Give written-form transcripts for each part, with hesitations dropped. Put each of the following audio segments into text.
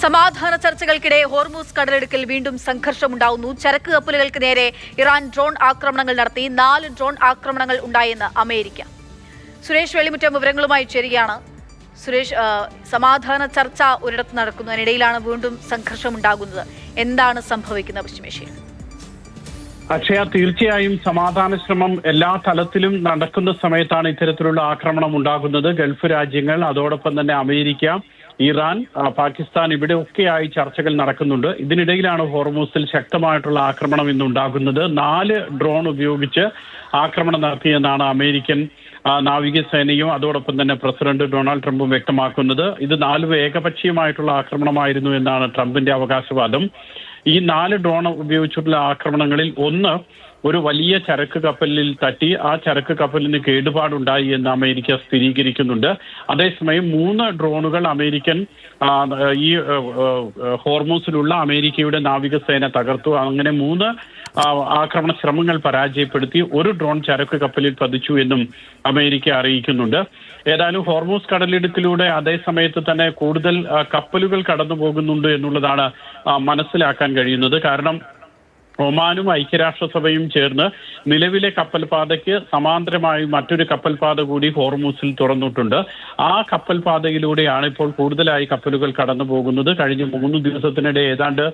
സമാധാന ചർച്ചകൾക്കിടെ ഹോർമൂസ് കടലിടുക്കിൽ വീണ്ടും സംഘർഷമുണ്ടാവുന്നു. ചരക്ക് കപ്പലുകൾക്ക് നേരെ ഇറാൻ ഡ്രോൺ ആക്രമണങ്ങൾ നടത്തി. 4 ഡ്രോൺ ആക്രമണങ്ങൾ ഉണ്ടായെന്ന് അമേരിക്ക. സുരേഷ് വെള്ളിമുറ്റം വിവരങ്ങളുമായി ചേരുകയാണ്. സുരേഷ്, സമാധാന ചർച്ച ഒരിടത്ത് നടക്കുന്നു, അതിനിടയിലാണ് വീണ്ടും സംഘർഷമുണ്ടാകുന്നത്. എന്താണ് സംഭവിക്കുന്നത് പശ്ചിമേഷ്യയിൽ? അക്ഷയ, തീർച്ചയായും സമാധാന ശ്രമം എല്ലാ തലത്തിലും നടക്കുന്ന സമയത്താണ് ഇത്തരത്തിലുള്ള ആക്രമണം ഉണ്ടാകുന്നത്. ഗൾഫ് രാജ്യങ്ങൾ, അതോടൊപ്പം തന്നെ അമേരിക്ക, ഇറാൻ, പാകിസ്ഥാൻ, ഇവിടെയൊക്കെയായി ചർച്ചകൾ നടക്കുന്നുണ്ട്. ഇതിനിടയിലാണ് ഹോർമൂസിൽ ശക്തമായിട്ടുള്ള ആക്രമണം ഇന്നുണ്ടാകുന്നത്. 4 ഡ്രോൺ ഉപയോഗിച്ച് ആക്രമണം നടത്തിയെന്നാണ് അമേരിക്കൻ നാവികസേനയും അതോടൊപ്പം തന്നെ പ്രസിഡന്റ് ഡൊണാൾഡ് ട്രംപും വ്യക്തമാക്കുന്നത്. ഇത് 4 ഏകപക്ഷീയമായിട്ടുള്ള ആക്രമണമായിരുന്നു എന്നാണ് ട്രംപിന്റെ അവകാശവാദം. ഈ 4 ഡ്രോൺ ഉപയോഗിച്ചിട്ടുള്ള ആക്രമണങ്ങളിൽ ഒന്ന് ഒരു വലിയ ചരക്ക് കപ്പലിൽ തട്ടി. ആ ചരക്ക് കപ്പലിന് കേടുപാടുണ്ടായി എന്ന് അമേരിക്ക സ്ഥിരീകരിക്കുന്നുണ്ട്. അതേസമയം 3 ഡ്രോണുകൾ അമേരിക്കൻ ഈ ഹോർമൂസിലുള്ള അമേരിക്കയുടെ നാവികസേന തകർത്തു. അങ്ങനെ 3 ആക്രമണ ശ്രമങ്ങൾ പരാജയപ്പെടുത്തി. ഒരു ഡ്രോൺ ചരക്ക് കപ്പലിൽ പതിച്ചു എന്നും അമേരിക്ക അറിയിക്കുന്നുണ്ട്. ഏതായാലും ഹോർമൂസ് കടലിടുക്കിലൂടെ അതേ സമയത്ത് തന്നെ കൂടുതൽ കപ്പലുകൾ കടന്നു പോകുന്നുണ്ട് എന്നുള്ളതാണ് മനസ്സിലാക്കാൻ കഴിയുന്നത്. കാരണം ഒമാനും ഐക്യരാഷ്ട്രസഭയും ചേർന്ന് നിലവിലെ കപ്പൽപാതയ്ക്ക് സമാന്തരമായി മറ്റൊരു കപ്പൽപാത കൂടി ഹോർമൂസിൽ തുറന്നിട്ടുണ്ട്. ആ കപ്പൽപാതയിലൂടെയാണ് ഇപ്പോൾ കൂടുതലായി കപ്പലുകൾ കടന്നു പോകുന്നത്. കഴിഞ്ഞ 3 ദിവസത്തിനിടെ ഏതാണ്ട്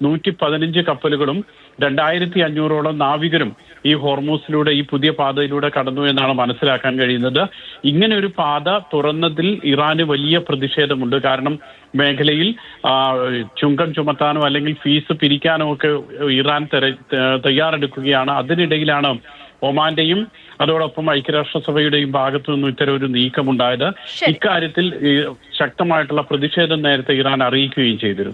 115 കപ്പലുകളും 2500ഓളം നാവികരും ഈ ഹോർമൂസിലൂടെ, ഈ പുതിയ പാതയിലൂടെ കടന്നു എന്നാണ് മനസ്സിലാക്കാൻ കഴിയുന്നത്. ഇങ്ങനെ ഒരു പാത തുറന്നതിൽ ഇറാന് വലിയ പ്രതിഷേധമുണ്ട്. കാരണം മേഖലയിൽ ചുങ്കം ചുമത്താനോ അല്ലെങ്കിൽ ഫീസ് പിരിക്കാനോ ഒക്കെ ഇറാൻ തയ്യാറെടുക്കുകയാണ്. അതിനിടയിലാണ് ഒമാന്റെയും അതോടൊപ്പം ഐക്യരാഷ്ട്രസഭയുടെയും ഭാഗത്തു നിന്നും ഇത്തരം ഒരു നീക്കമുണ്ടായത്. ഇക്കാര്യത്തിൽ ശക്തമായിട്ടുള്ള പ്രതിഷേധം നേരത്തെ ഇറാൻ അറിയിക്കുകയും ചെയ്തിരുന്നു.